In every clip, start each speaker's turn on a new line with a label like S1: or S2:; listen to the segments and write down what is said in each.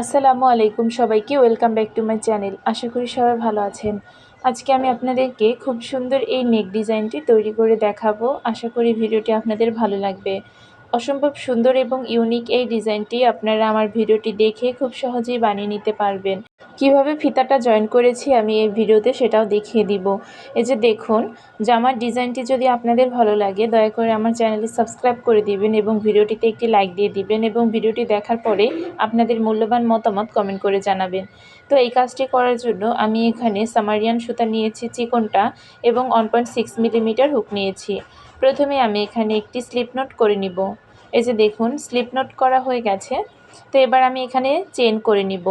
S1: আসসালামু আলাইকুম সবাইকে, welcome back to my channel. আশা করি সবাই ভালো আছেন। আজকে আমি আপনাদেরকে খুব সুন্দর এই নেক ডিজাইনটি তৈরি করে দেখাবো। আশা করি ভিডিওটি আপনাদের ভালো লাগবে। অসম্ভব সুন্দর এবং ইউনিক এই ডিজাইনটি আপনারা আমার ভিডিওটি দেখে খুব সহজেই বানিয়ে নিতে পারবেন। কিভাবে ফিতাটা জয়েন করেছি আমি এই ভিডিওতে সেটাও দেখিয়ে দিব। এই যে দেখুন, জামার ডিজাইনটি যদি আপনাদের ভালো লাগে দয়া করে আমার চ্যানেলটি সাবস্ক্রাইব করে দিবেন এবং ভিডিওটিতে একটি লাইক দিয়ে দিবেন এবং ভিডিওটি দেখার পরে আপনাদের মূল্যবান মতামত কমেন্ট করে জানাবেন। তো এই কাজটি করার জন্য আমি এখানে সামারিয়ান সুতা নিয়েছি চিকনটা এবং 1.6 মিলিমিটার হুক নিয়েছি। প্রথমে আমি এখানে একটি স্লিপ নোট করে নিব। এই যে দেখুন, স্লিপ নোট করা হয়ে গেছে। তো এবার আমি এখানে চেন করে নিব।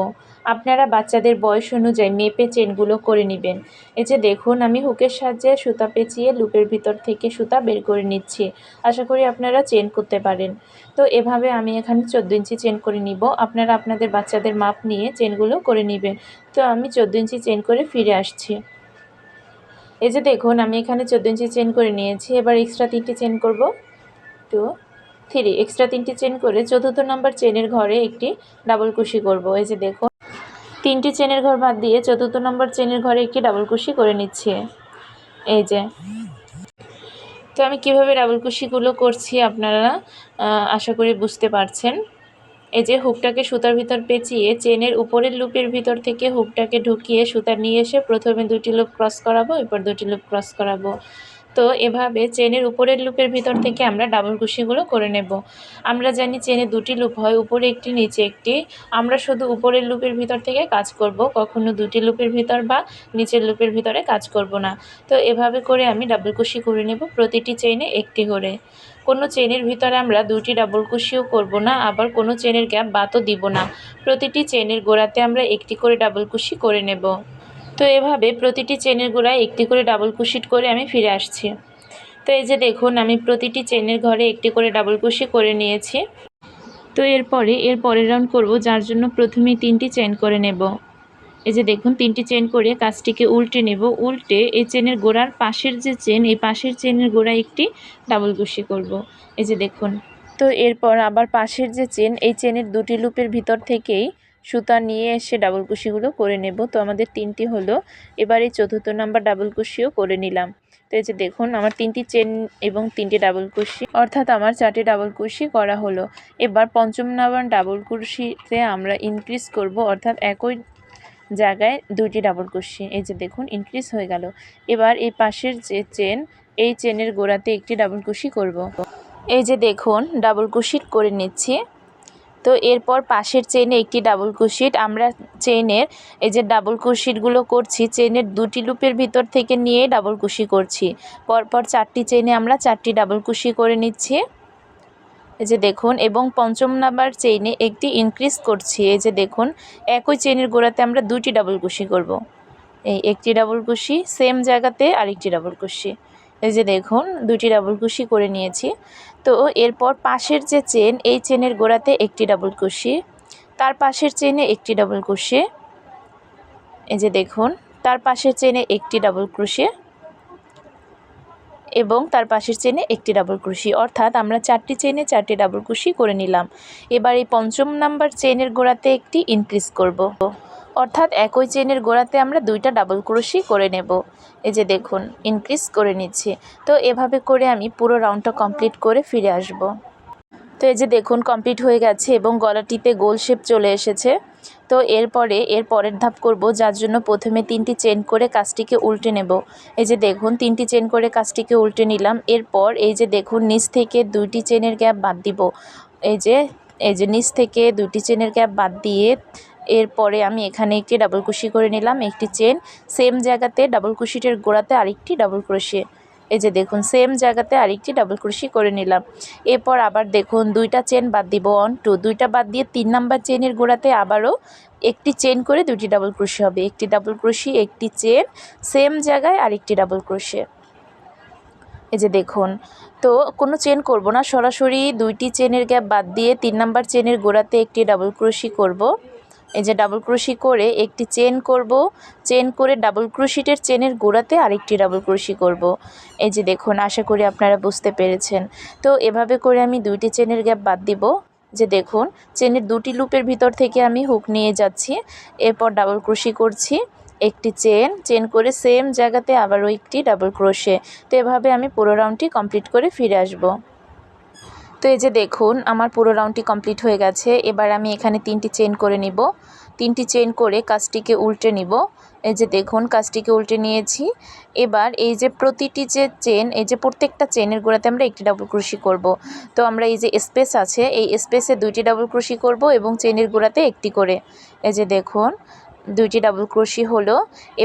S1: আপনারা বাচ্চাদের বয়স অনুযায়ী মেপে চেনগুলো করে নেবেন। এই যে দেখুন, আমি হুকের সাহায্যে সুতা পেঁচিয়ে লুপের ভিতর থেকে সুতা বের করে নিচ্ছি। আশা করি আপনারা চেন করতে পারেন। তো এভাবে আমি এখানে 14 ইঞ্চি চেন করে নিব। আপনারা আপনাদের বাচ্চাদের মাপ নিয়ে চেনগুলো করে নেবেন। তো আমি 14 ইঞ্চি চেন করে ফিরে আসছি। এই যে দেখুন, আমি এখানে 14 ইঞ্চি চেন করে নিয়েছি। এবার এক্সট্রা 3টি চেন করব। 2 3 এক্সট্রা 3টি চেন করে চতুর্থ নম্বর চেনের ঘরে একটি ডাবল কুশি করব। এই যে দেখুন, 3টি চেনের ঘর বাদ দিয়ে চতুর্থ নম্বর চেনের ঘরে একটি ডাবল কুশি করে নিচ্ছি। এই যে, তো আমি কিভাবে ডাবল কুশিগুলো করছি আপনারা আশা করি বুঝতে পারছেন। এই যে হুকটাকে সুতার ভিতর পেঁচিয়ে চেনের উপরের লুপের ভিতর থেকে হুকটাকে ঢুকিয়ে সুতা নিয়ে এসে প্রথমে 2টি লুপ ক্রস করাবো, এরপর 2টি লুপ ক্রস করাবো। তো এভাবে চেনের উপরের লুপের ভিতর থেকে আমরা ডাবল কুশিগুলো করে নেব। আমরা জানি চেনে 2টি লুপ হয়, উপরে একটি নিচে একটি। আমরা শুধু উপরের লুপের ভিতর থেকে কাজ করব, কখনো 2টি লুপের ভিতর বা নিচের লুপের ভিতরে কাজ করব না। তো এভাবে করে আমি ডাবল কুশি করে নেব, প্রতিটি চেইনে একটি করে। কোনো চেনের ভিতরে আমরা 2টি ডাবল কুশিও করব না, আবার কোনো চেনের গ্যাপ বাতও দিব না। প্রতিটি চেনের গোড়াতে আমরা একটি করে ডাবল কুশি করে নেব। তো এভাবে প্রতিটি চেনের গোড়ায় একটি করে ডাবল কুশি করে আমি ফিরে আসছি। তো এই যে দেখুন, আমি প্রতিটি চেনের ঘরে একটি করে ডাবল কুশি করে নিয়েছি। তো এর পরের রাউন্ড করব, যার জন্য প্রথমেই 3টি চেন করে নেব। এই যে দেখুন, 3টি চেন করে কাজটিকে উল্টে নেব। উল্টে এই চেনের গোড়ার পাশের যে চেন, এই পাশের চেনের গোড়ায় একটি ডাবল কুশি করব। এই যে দেখুন, তো এরপর আবার পাশের যে চেন, এই চেনের 2টি লুপের ভিতর থেকেই সুতা নিয়ে এসে ডাবল কুশিগুলো করে নেব। তো আমাদের 3টি হলো। এবার এই চতুর্থ নাম্বার ডাবল কুশিও করে নিলাম। তো এই যে দেখুন, আমার 3টি চেন এবং 3টি ডাবল কুশি, অর্থাৎ আমার 4টি ডাবল কুশি করা হলো। এবার পঞ্চম নাম্বার ডাবল কুশিতে আমরা ইনক্রিজ করব, অর্থাৎ একই জায়গায় 2টি ডাবল কুশি। এই যে দেখুন, ইনক্রিজ হয়ে গেল। এবার এই পাশের যে চেন, এই চেনের গোড়াতে একটি ডাবল কুশি করব। এই যে দেখুন, ডাবল কুশিট করে নিচ্ছি। তো এরপর পাশের চেনে একটি ডাবল কুশিট, আমরা চেনের এই যে ডাবল কুশিটগুলো করছি চেনের 2টি লুপের ভিতর থেকে নিয়ে ডাবল কুশি করছি। পরপর 4টি চেনে আমরা 4টি ডাবল কুশি করে নিচ্ছি। এই যে দেখুন, এবং পঞ্চম নাম্বার চেইনে একটি ইনক্রিজ করছি। এই যে দেখুন, একই চেনের গোড়াতে আমরা 2টি ডাবল কুশি করব। এই একটি ডাবল কুশি, সেম জায়গাতে আরেকটি ডাবল কুশি। এই যে দেখুন, 2টি ডাবল কুশি করে নিয়েছি। তো এরপর পাশের যে চেন, এই চেনের গোড়াতে একটি ডাবল কুশি, তার পাশের চেনে একটি ডাবল কুশি। এই যে দেখুন, তার পাশের চেনে একটি ডাবল কুশি এবং তার পাশের চেনে একটি ডাবল কুশি, অর্থাৎ আমরা 4টি চেনে 4টি ডাবল কুশি করে নিলাম। এবার এই পঞ্চম নাম্বার চেনের গোড়াতে একটি ইনক্রিজ করব, অর্থাৎ একই চেনের গোড়াতে আমরা 2টা ডাবল ক্রোশি করে নেব। এই যে দেখুন, ইনক্রিজ করে নিচ্ছি। তো এভাবে করে আমি পুরো রাউন্ডটা কমপ্লিট করে ফিরে আসব। তো এই যে দেখুন, কমপ্লিট হয়ে গেছে এবং গলাটিতে গোল শেপ চলে এসেছে। তো এর পরের ধাপ করব, যার জন্য প্রথমে 3টি চেন করে কাজটিকে উল্টে নেব। এই যে দেখুন, 3টি চেন করে কাজটিকে উল্টে নিলাম। এরপর এই যে দেখুন, নিচ থেকে 2টি চেনের গ্যাপ বাদ দিব। এই যে নিচ থেকে 2টি চেনের গ্যাপ বাদ দিয়ে এরপরে আমি এখানে একটি ডাবল কুশি করে নিলাম, একটি চেন, সেম জায়গাতে ডাবল কুশিটের গোড়াতে আরেকটি ডাবল ক্রোশি। এই যে দেখুন, সেম জায়গাতে আরেকটি ডাবল ক্রোশি করে নিলাম। এরপর আবার দেখুন, 2টা চেন বাদ দিব, 1 2, 2টা বাদ দিয়ে 3 নাম্বার চেনের গোড়াতে আবারও একটি চেন করে 2টি ডাবল ক্রোশি হবে। একটি ডাবল ক্রোশি, একটি চেন, সেম জায়গায় আরেকটি ডাবল ক্রোশি। এই যে দেখুন, তো কোনো চেন করব না, সরাসরি 2টি চেনের গ্যাপ বাদ দিয়ে 3 নাম্বার চেনের গোড়াতে একটি ডাবল ক্রোশি করব। এই যে ডাবল ক্রোশি করে একটি চেন করব, চেন করে ডাবল ক্রোশিটের চেনের গোড়াতে আরেকটি ডাবল ক্রোশি করব। এই যে দেখুন, আশা করি আপনারা বুঝতে পেরেছেন। তো এভাবে করে আমি 2টি চেনের গ্যাপ বাদ দিব। যে দেখুন চেনের দুটি লুপের ভিতর থেকে আমি হুক নিয়ে যাচ্ছি, এরপর ডাবল ক্রোশি করছি, একটি চেন করে সেম জায়গাতে আবারও একটি ডাবল ক্রোশে। তো এভাবে আমি পুরো রাউন্ডটি কমপ্লিট করে ফিরে আসব। তো এই যে দেখুন আমার পুরো রাউন্ডটি কমপ্লিট হয়ে গেছে। এবার আমি এখানে 3টি চেন করে নিব। 3টি চেন করে কাজটিকে উল্টে নিব। এই যে দেখুন কাজটিকে উল্টে নিয়েছি। এবার এই যে প্রতিটি যে চেন, এই যে প্রত্যেকটা চেনের গোড়াতে আমরা একটি ডাবল ক্রোশি করব। তো আমরা এই যে স্পেস আছে, এই স্পেসে 2টি ডাবল ক্রোশি করব এবং চেনের গোড়াতে একটি করে। এই যে দেখুন 2টি ডাবল ক্রোশি হলো।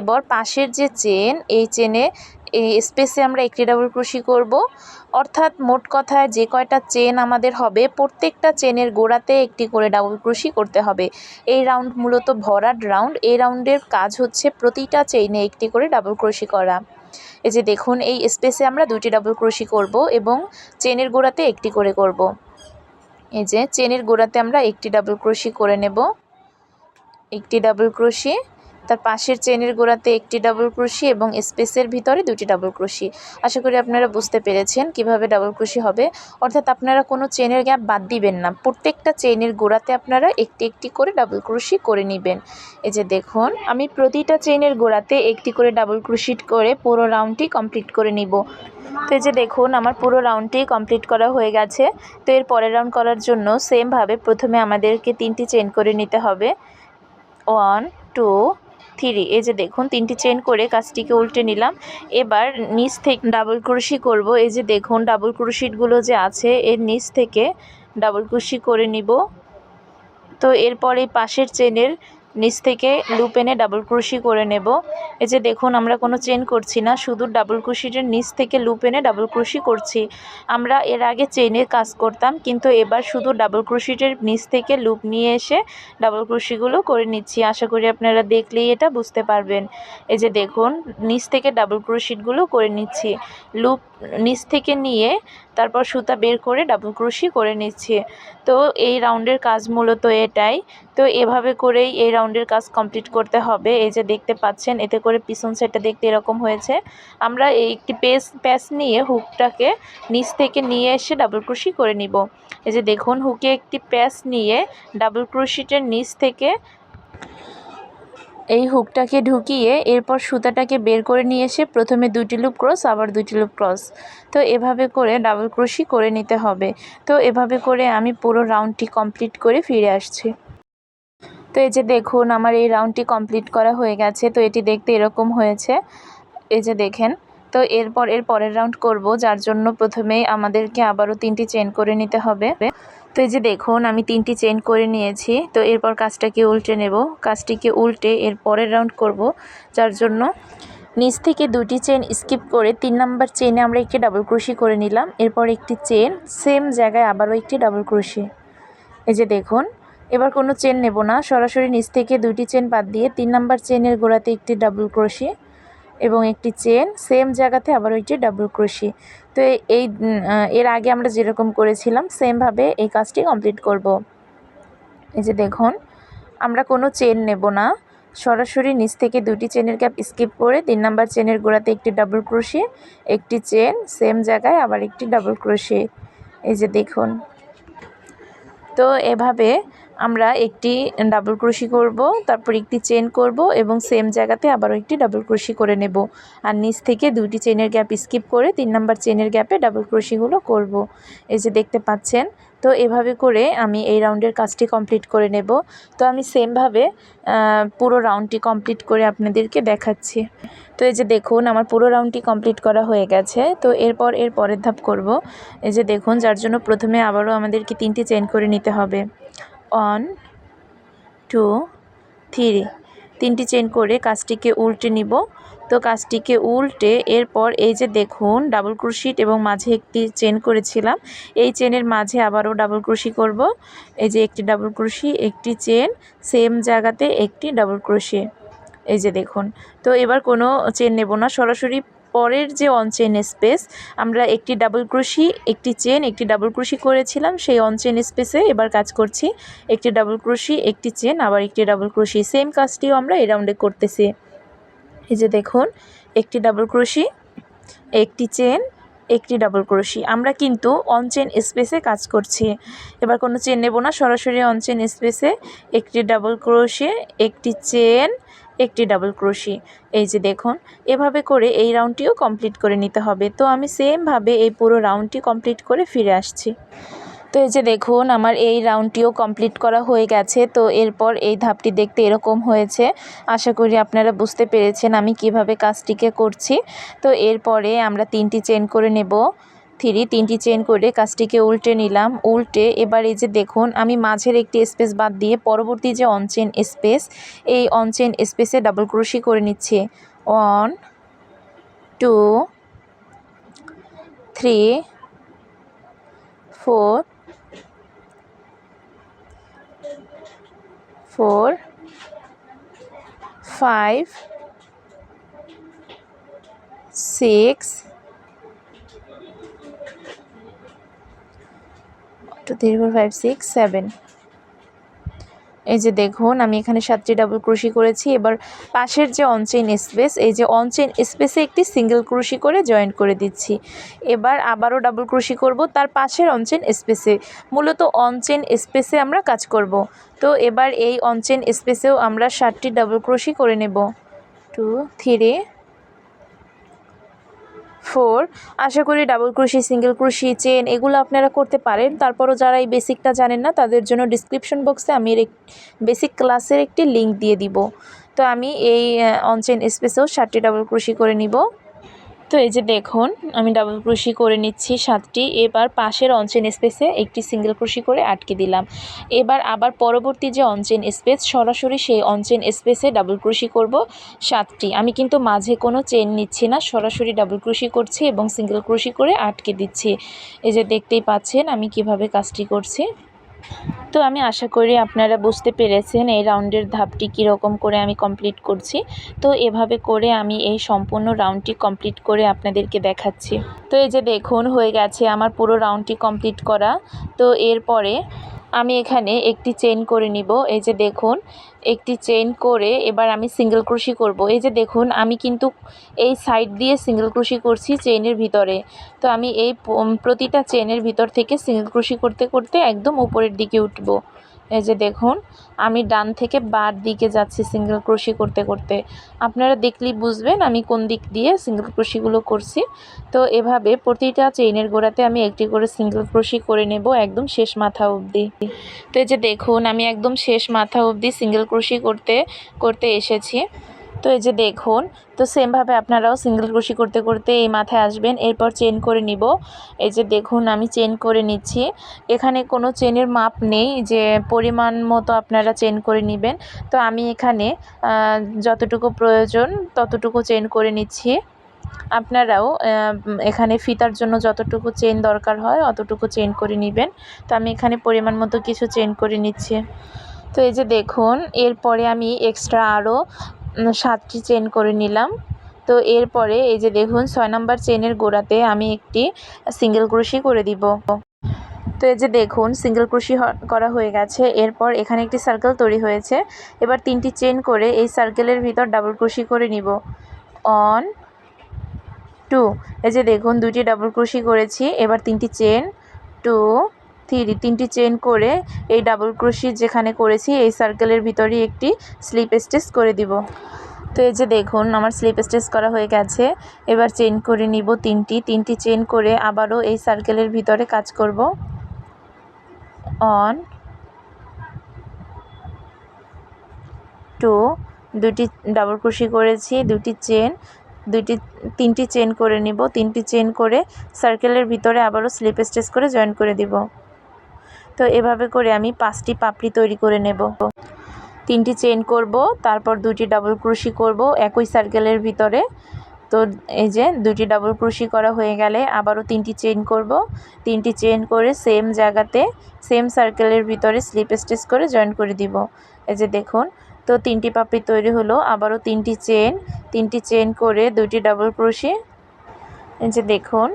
S1: এবার পাশের যে চেন, এই চেনে এই স্পেসে আমরা একটি ডাবল ক্রোশি করব। অর্থাৎ মোট কথায় যে কয়টা চেন আমাদের হবে প্রত্যেকটা চেনের গোড়াতে একটি করে ডাবল ক্রোশি করতে হবে। এই রাউন্ড মূলত ভরাট রাউন্ড। এই রাউন্ডের কাজ হচ্ছে প্রতিটা চেইনে একটি করে ডাবল ক্রোশি করা। এই যে দেখুন এই স্পেসে আমরা 2টি ডাবল ক্রোশি করব এবং চেনের গোড়াতে একটি করে করব। এই যে চেনের গোড়াতে আমরা একটি ডাবল ক্রোশি করে নেব, একটি ডাবল ক্রোশি, তার পাশের চেনের গোড়াতে একটি ডাবল ক্রোশি এবং স্পেসের ভিতরে 2টি ডাবল ক্রোশি। আশা করি আপনারা বুঝতে পেরেছেন কিভাবে ডাবল ক্রোশি হবে। অর্থাৎ আপনারা কোনো চেনের গ্যাপ বাদ দিবেন না, প্রত্যেকটা চেনের গোড়াতে আপনারা একটি একটি করে ডাবল ক্রোশি করে নেবেন। এই যে দেখুন আমি প্রতিটা চেনের গোড়াতে একটি করে ডাবল ক্রোশি করে পুরো রাউন্ডটি কমপ্লিট করে নিব। তো এই যে দেখুন আমার পুরো রাউন্ডটি কমপ্লিট করা হয়ে গেছে। তো এর পরের রাউন্ড করার জন্য সেমভাবে প্রথমে আমাদেরকে 3টি চেন করে নিতে হবে। 1 2 3। এই যে দেখুন 3টি চেন করে কাজটিকে উল্টে নিলাম। এবার নিচ থেকে ডাবল ক্রোশি করব। এই যে দেখুন ডাবল ক্রোশিটগুলো যে আছে এর নিচ থেকে ডাবল ক্রোশি করে নিব। তো এরপর এই পাশের চেনের নিচ থেকে লুপ এনে ডাবল ক্রোশি করে নেব। এই যে দেখুন আমরা কোনো চেন করছি না, শুধু ডাবল ক্রোশিটের নিচ থেকে লুপ এনে ডাবল ক্রোশি করছি। আমরা এর আগে চেনের কাজ করতাম, কিন্তু এবার শুধু ডাবল ক্রোশিটের নিচ থেকে লুপ নিয়ে এসে ডাবল ক্রোশিগুলো করে নিচ্ছি। আশা করি আপনারা দেখলেই এটা বুঝতে পারবেন। এই যে দেখুন নিচ থেকে ডাবল ক্রোশিটগুলো করে নিচ্ছি, লুপ নিচ থেকে নিয়ে তারপর সুতা বের করে ডাবল ক্রোশি করে নিচ্ছি। তো এই রাউন্ডের কাজ মূলত এটাই। তো এভাবে করেই এই রাউন্ডের কাজ কমপ্লিট করতে হবে। এই যে দেখতে পাচ্ছেন এতে করে পিছন সাইডটা দেখতে এরকম হয়েছে। আমরা এই একটি প্যাচ নিয়ে হুকটাকে নিচ থেকে নিয়ে এসে ডাবল ক্রোশি করে নিব। এই যে দেখুন হুকে একটি প্যাচ নিয়ে ডাবল ক্রোশিটের নিচ থেকে এই হুকটাকে ঢুকিয়ে এরপর সুতাটাকে বের করে নিয়ে এসে প্রথমে 2টি লুপ ক্রস, আবার 2টি লুপ ক্রস। তো এভাবে করে ডাবল ক্রোশি করে নিতে হবে। তো এভাবে করে আমি পুরো রাউন্ডটি কমপ্লিট করে ফিরে আসছি। তো এই যে দেখুন আমার এই রাউন্ডটি কমপ্লিট করা হয়ে গেছে। তো এটি দেখতে এরকম হয়েছে, এই যে দেখেন। তো এর পরের রাউন্ড করব, যার জন্য প্রথমেই আমাদেরকে আবারও 3টি চেন করে নিতে হবে। তো এই যে দেখুন আমি 3টি চেন করে নিয়েছি। তো এরপর কাজটাকে উল্টে নেব, কাজটিকে উল্টে এর পরের রাউন্ড করব, যার জন্য নিচ থেকে 2টি চেন স্কিপ করে 3 নাম্বার চেনে আমরা একটি ডাবল ক্রোশি করে নিলাম। এরপর একটি চেন সেম জায়গায় আবারও একটি ডাবল ক্রোশি। এই যে দেখুন এবার কোনো চেন নেব না, সরাসরি নিচ থেকে 2টি চেন বাদ দিয়ে 3 নাম্বার চেনের গোড়াতে একটি ডাবল ক্রোশি এবং একটি চেন সেম জায়গাতে আবারও একটি ডাবল ক্রোশি। তো এর আগে আমরা যেরকম করেছিলাম সেমভাবে এই কাজটি কমপ্লিট করব। এই যে দেখুন আমরা কোনো চেন নেব না, সরাসরি নিচ থেকে 2টি চেনের গ্যাপ স্কিপ করে 3 নাম্বার চেনের গোড়াতে একটি ডাবল ক্রোশি, একটি চেন সেম জায়গায় আবার একটি ডাবল ক্রোশি। এই যে দেখুন তো এভাবে আমরা একটি ডাবল ক্রোশি করব, তারপর একটি চেন করব এবং সেম জায়গাতে আবারও একটি ডাবল ক্রোশি করে নেব। আর নিচ থেকে 2টি চেনের গ্যাপ স্কিপ করে 3 নাম্বার চেনের গ্যাপে ডাবল ক্রোশিগুলো করব। এই যে দেখতে পাচ্ছেন। তো এভাবে করে আমি এই রাউন্ডের কাজটি কমপ্লিট করে নেব। তো আমি সেমভাবে পুরো রাউন্ডটি কমপ্লিট করে আপনাদেরকে দেখাচ্ছি। তো এই যে দেখুন আমার পুরো রাউন্ডটি কমপ্লিট করা হয়ে গেছে। তো এর পরের ধাপ করব। এই যে দেখুন যার জন্য প্রথমে আবারও আমাদেরকে 3টি চেন করে নিতে হবে। 1 2 3। 3টি চেন করে কাজটিকে উল্টে নিব। তো কাজটিকে উল্টে এরপর এই যে দেখুন ডাবল ক্রোশিট এবং মাঝে একটি চেন করেছিলাম, এই চেনের মাঝে আবারও ডাবল ক্রোশি করব। এই যে একটি ডাবল ক্রোশি, একটি চেন সেম জায়গাতে একটি ডাবল ক্রোশি। এই যে দেখুন তো এবার কোনো চেন নেব না, সরাসরি পরের যে অনচেন স্পেস আমরা একটি ডাবল ক্রোশি, একটি চেন, একটি ডাবল ক্রোশি করেছিলাম সেই অনচেন স্পেসে এবার কাজ করছি। একটি ডাবল ক্রোশি, একটি চেন, আবার একটি ডাবল ক্রোশি, সেম কাজটিও আমরা এই রাউন্ডে করতেছি। এই যে দেখুন একটি ডাবল ক্রোশি, একটি চেন, একটি ডাবল ক্রোশি। আমরা কিন্তু অন চেন স্পেসে কাজ করছি। এবার কোনো চেন নেব না, সরাসরি অন চেন স্পেসে একটি ডাবল ক্রোশি, একটি চেন, একটি ডাবল ক্রোশি। এই যে দেখুন, এভাবে করে এই রাউন্ডটিও কমপ্লিট করে নিতে হবে। তো আমি সেমভাবে এই পুরো রাউন্ডটি কমপ্লিট করে ফিরে আসছি। তো এই যে দেখুন, আমার এই রাউন্ডটিও কমপ্লিট করা হয়ে গেছে। তো এরপর এই ধাপটি দেখতে এরকম হয়েছে। আশা করি আপনারা বুঝতে পেরেছেন আমি কিভাবে কাজটিকে করছি। তো এরপরে আমরা 3টি চেন করে নেব। 3টি চেন করে কাজটিকে উল্টে নিলাম। উল্টে এবার এই যে দেখুন, আমি মাঝের একটি স্পেস বাদ দিয়ে পরবর্তী যে অন চেন স্পেস, এই অন চেন স্পেসে ডাবল ক্রোশি করে নিচ্ছি। 1 2 3 4 4 5 6 2 3 4 5 6 7। এই যে দেখুন, আমি এখানে 7টি ডাবল ক্রোশি করেছি। এবার পাশের যে অনচেইন স্পেস, এই যে অনচেইন স্পেসে একটি সিঙ্গেল ক্রোশি করে জয়েন করে দিচ্ছি। এবার আবারও ডাবল ক্রোশি করব তার পাশের অনচেইন স্পেসে। মূলত অনচেইন স্পেসে আমরা কাজ করব। তো এবার এই অনচেইন স্পেসেও আমরা 7টি ডাবল ক্রোশি করে নেব। 2 3 4। আশা করি double crochet, single crochet, chain এগুলো আপনারা করতে পারেন। তারপরও যারা এই বেসিকটা জানেন না তাদের জন্য ডিসক্রিপশন বক্সে আমি এর বেসিক ক্লাসের একটি লিঙ্ক দিয়ে দিব। তো আমি এই অনচেন স্পেসেও 7টি ডাবল ক্রোশি করে নিব। তো এই যে দেখুন, আমি ডাবল ক্রোশি করে নিচ্ছি 7টি। এবার পাশের অনচেন স্পেসে একটি সিঙ্গেল ক্রোশি করে আটকে দিলাম। এবার আবার পরবর্তী যে অনচেন স্পেস, সরাসরি সেই অনচেন স্পেসে ডাবল ক্রোশি করব 7টি। আমি কিন্তু মাঝে কোনো চেন নিচ্ছি না, সরাসরি ডাবল ক্রোশি করছি এবং সিঙ্গেল ক্রোশি করে আটকে দিচ্ছি। এই যে দেখতেই পাচ্ছেন আমি কিভাবে কাজটি করছি। তো আমি আশা করি আপনারা বুঝতে পেরেছেন এই রাউন্ডের ধাপটি কীরকম করে আমি কমপ্লিট করছি। তো এভাবে করে আমি এই সম্পূর্ণ রাউন্ডটি কমপ্লিট করে আপনাদেরকে দেখাচ্ছি। তো এই যে দেখুন, হয়ে গেছে আমার পুরো রাউন্ডটি কমপ্লিট করা। তো এরপরে আমি এখানে একটি চেন করে নিব। এই যে দেখুন, একটি চেন করে এবার আমি সিঙ্গেল ক্রোশি করব। এই যে দেখুন, আমি কিন্তু এই সাইড দিয়ে সিঙ্গেল ক্রোশি করছি চেইনের ভিতরে। তো আমি এই প্রতিটা চেনের ভিতর থেকে সিঙ্গেল ক্রোশি করতে করতে একদম উপরের দিকে উঠব। এই যে দেখুন, আমি ডান থেকে বাঁ দিকে যাচ্ছি সিঙ্গেল ক্রোশি করতে করতে। আপনারা দেখলেই বুঝবেন আমি কোন দিক দিয়ে সিঙ্গেল ক্রোশিগুলো করছি। তো এভাবে প্রতিটা চেইনের গোড়াতে আমি একটি করে সিঙ্গেল ক্রোশি করে নেব একদম শেষ মাথা অবধি। তো এই যে দেখুন, আমি একদম শেষ মাথা অবধি সিঙ্গেল ক্রোশি করতে করতে এসেছি। তো এই যে দেখুন, তো সেমভাবে আপনারাও সিঙ্গেল ক্রোশি করতে করতে এই মাথায় আসবেন। এরপর চেন করে নিব। এই যে দেখুন, আমি চেন করে নিচ্ছি। এখানে কোনো চেনের মাপ নেই, যে পরিমাণ মতো আপনারা চেন করে নেবেন। তো আমি এখানে যতটুকু প্রয়োজন ততটুকু চেন করে নিচ্ছি। আপনারাও এখানে ফিতার জন্য যতটুকু চেন দরকার হয় অতটুকু চেন করে নেবেন। তো আমি এখানে পরিমাণ মতো কিছু চেন করে নিচ্ছি। তো এই যে দেখুন, এরপরে আমি এক্সট্রা আরও 7টি চেন করে নিলাম। তো এরপরে এই যে দেখুন, 6 নাম্বার চেনের গোড়াতে আমি একটি সিঙ্গেল ক্রোশি করে দিব। তো এই যে দেখুন, সিঙ্গেল ক্রোশি করা হয়ে গেছে। এরপর এখানে একটি সার্কেল তৈরি হয়েছে। এবার 3টি চেন করে এই সার্কেলের ভিতর ডাবল ক্রোশি করে নিব। 1 2। এই যে দেখুন, 2টি ডাবল ক্রোশি করেছি। এবার 3টি চেন, 2 3, 3টি চেন করে এই ডাবল ক্রোশি যেখানে করেছি এই সার্কেলের ভিতরে একটি স্লিপ স্টিচ করে দিব। তো এই যে দেখুন, আমার স্লিপ স্টিচ করা হয়ে গেছে। এবার চেন করে নিব 3টি চেন করে আবারও এই সার্কেলের ভিতরে কাজ করব। 1 2, 2টি ডাবল ক্রোশি করেছি, 2টি চেন, 3টি চেন করে নিব। 3টি চেন করে সার্কেলের ভিতরে আবারও স্লিপ স্টিচ করে জয়েন করে দিব। তো এভাবে করে আমি 5টি পাপড়ি তৈরি করে নেব। 3টি চেন করব, তারপর 2টি ডাবল ক্রোশি করব একই সার্কেলের ভিতরে। তো এই যে 2টি ডাবল ক্রোশি করা হয়ে গেলে আবারও 3টি চেন করব। 3টি চেন করে সেম জায়গাতে সেম সার্কেলের ভিতরে স্লিপ স্টিচ করে জয়েন করে দিব। এই যে দেখুন, তো 3টি পাপড়ি তৈরি হলো। আবারও 3টি চেন করে 2টি ডাবল ক্রোশি। এই যে দেখুন,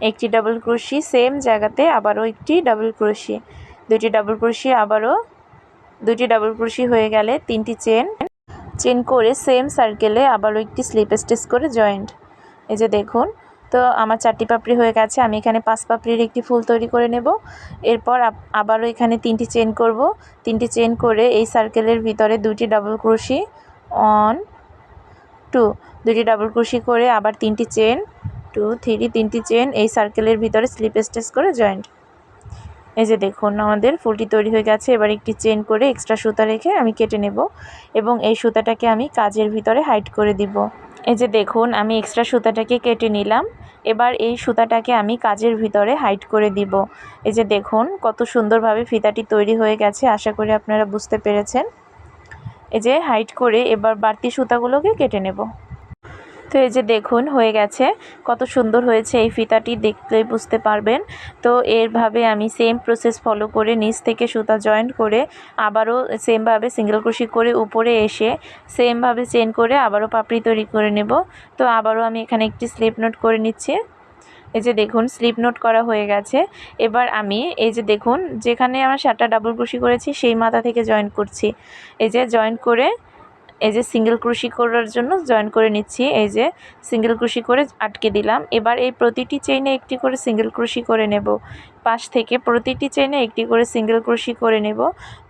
S1: একটি ডাবল ক্রোশি সেম জায়গাতে আবারও একটি ডাবল ক্রোশি, 2টি ডাবল ক্রোশি, আবারও 2টি ডাবল ক্রোশি হয়ে গেলে 3টি চেন করে সেম সার্কেলে আবারও একটি স্লিপ স্টিচ করে জয়েন্ট। এই যে দেখুন, তো আমার 4টি পাপড়ি হয়ে গেছে। আমি এখানে 5 পাপড়ির একটি ফুল তৈরি করে নেব। এরপর আবারও এখানে 3টি চেন করব। 3টি চেন করে এই সার্কেলের ভিতরে 2টি ডাবল ক্রোশি 1 2 2টি ডাবল ক্রোশি করে আবার 3টি চেন 2 3 3টি চেন এই সার্কেলের ভিতরে স্লিপ স্টিচ করে জয়েন্ট। এই যে দেখুন আমাদের ফুলটি তৈরি হয়ে গেছে। এবার একটি চেন করে এক্সট্রা সুতা রেখে আমি কেটে নেব এবং এই সুতাটাকে আমি কাজের ভিতরে হাইড করে দিব। এই যে দেখুন আমি এক্সট্রা সুতাটাকে কেটে নিলাম। এবার এই সুতাটাকে আমি কাজের ভিতরে হাইড করে দিব। এই যে দেখুন কত সুন্দরভাবে ফিতাটি তৈরি হয়ে গেছে, আশা করি আপনারা বুঝতে পেরেছেন। এই যে হাইড করে এবার বাড়তি সুতাগুলোকে কেটে নেব। তো এই যে দেখুন হয়ে গেছে, কত সুন্দর হয়েছে। এই ফিতাটি দেখলেই বুঝতে পারবেন। তো এরভাবে আমি সেম প্রসেস ফলো করে নিচ থেকে সুতা জয়েন্ট করে আবারও সেমভাবে সিঙ্গেল ক্রোশি করে উপরে এসে সেমভাবে চেন করে আবারও পাপড়ি তৈরি করে নেব। তো আবারও আমি এখানে একটি স্লিপ নোট করে নিচ্ছি। এই যে দেখুন স্লিপ নোট করা হয়ে গেছে। এবার আমি এই যে দেখুন যেখানে আমার 7টা ডাবল ক্রোশি করেছি সেই মাথা থেকে জয়েন্ট করছি। এই যে জয়েন্ট করে এই যে সিঙ্গেল ক্রোশি করার জন্য জয়েন করে নিচ্ছি। এই যে সিঙ্গেল ক্রোশি করে আটকে দিলাম। এবার এই প্রতিটি চেইনে একটি করে সিঙ্গেল ক্রোশি করে নেব। পাশ থেকে প্রতিটি চেইনে একটি করে সিঙ্গেল ক্রোশি করে নেব।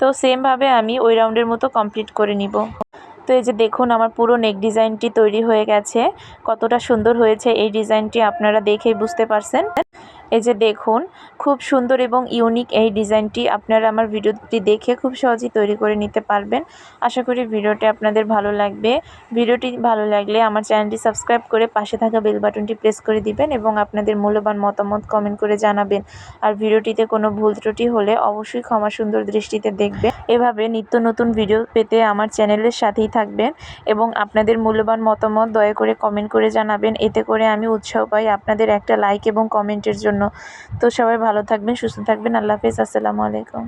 S1: তো সেমভাবে আমি ওই রাউন্ডের মতো কমপ্লিট করে নিব। তো এই যে দেখুন আমার পুরো নেক ডিজাইনটি তৈরি হয়ে গেছে। কতটা সুন্দর হয়েছে এই ডিজাইনটি আপনারা দেখেই বুঝতে পারছেন। এই যে দেখুন খুব সুন্দর এবং ইউনিক এই ডিজাইনটি আপনারা আমার ভিডিওটি দেখে খুব সহজেই তৈরি করে নিতে পারবেন। আশা করি ভিডিওটি আপনাদের ভালো লাগবে। ভিডিওটি ভালো লাগলে আমার চ্যানেলটি সাবস্ক্রাইব করে পাশে থাকা বেল বাটনটি প্রেস করে দিবেন এবং আপনাদের মূল্যবান মতামত কমেন্ট করে জানাবেন। আর ভিডিওটিতে কোনো ভুল ত্রুটি হলে অবশ্যই ক্ষমা সুন্দর দৃষ্টিতে দেখবেন। এভাবে নিত্য নতুন ভিডিও পেতে আমার চ্যানেলের সাথেই থাকবেন এবং আপনাদের মূল্যবান মতামত দয়া করে কমেন্ট করে জানাবেন। এতে করে আমি উৎসাহ পাই আপনাদের একটা লাইক এবং কমেন্টের জন্য। তো সবাই ভালো থাকবেন, সুস্থ থাকবেন। আল্লাহ হাফেজ। আসসালামু আলাইকুম।